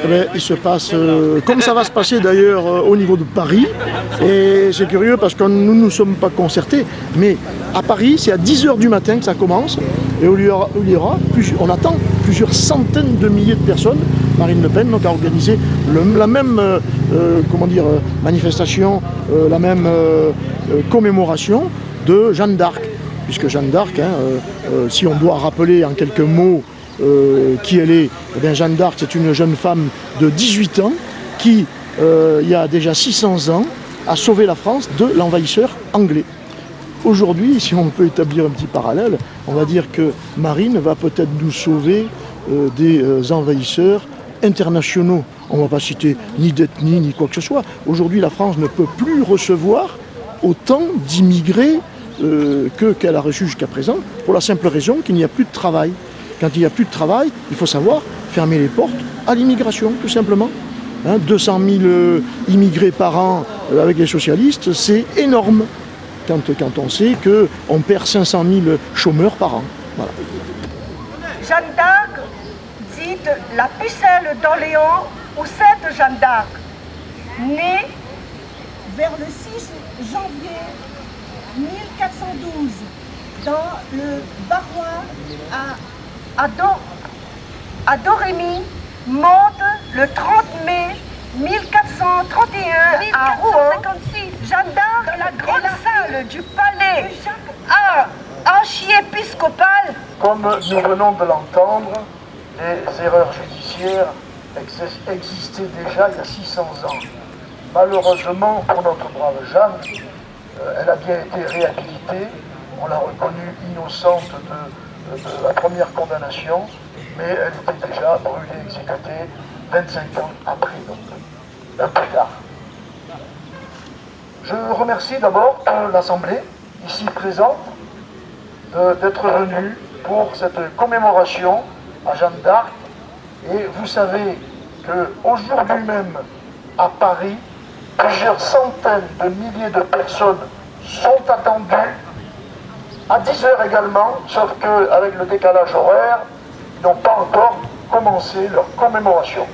eh bien, il se passe, comme ça va se passer d'ailleurs au niveau de Paris, et c'est curieux parce que nous ne sommes pas concertés, mais à Paris, c'est à 10 h du matin que ça commence, et on attend plusieurs centaines de milliers de personnes. Marine Le Pen donc, a organisé la même manifestation, la même commémoration de Jeanne d'Arc, puisque Jeanne d'Arc, si on doit rappeler en quelques mots qui elle est, eh bien Jeanne d'Arc, c'est une jeune femme de 18 ans qui, il y a déjà 600 ans, a sauvé la France de l'envahisseur anglais. Aujourd'hui, si on peut établir un petit parallèle, on va dire que Marine va peut-être nous sauver des envahisseurs internationaux. On ne va pas citer ni d'ethnie, ni quoi que ce soit. Aujourd'hui, la France ne peut plus recevoir autant d'immigrés qu'elle a reçu jusqu'à présent, pour la simple raison qu'il n'y a plus de travail. Quand il n'y a plus de travail, il faut savoir fermer les portes à l'immigration, tout simplement. 200 000 immigrés par an avec les socialistes, c'est énorme. Quand on sait qu'on perd 500 000 chômeurs par an. Voilà. Jeanne d'Arc, dite la pucelle d'Orléans ou cette Jeanne d'Arc, née vers le 6 janvier 1412 dans le Barrois à Domremy, morte le 30 mai 1431 à Rouen. Jeanne d'Arc, la grande salle du palais archiépiscopal. Comme nous venons de l'entendre, les erreurs judiciaires existaient déjà il y a 600 ans. Malheureusement pour notre brave Jeanne, elle a bien été réhabilitée, on l'a reconnue innocente de la première condamnation, mais elle était déjà brûlée, exécutée 25 ans après, donc un peu tard. Je remercie d'abord l'Assemblée, ici présente, d'être venue pour cette commémoration à Jeanne d'Arc. Et vous savez qu'aujourd'hui même, à Paris, plusieurs centaines de milliers de personnes sont attendues, à 10 h également, sauf qu'avec le décalage horaire, ils n'ont pas encore commencé leur commémoration.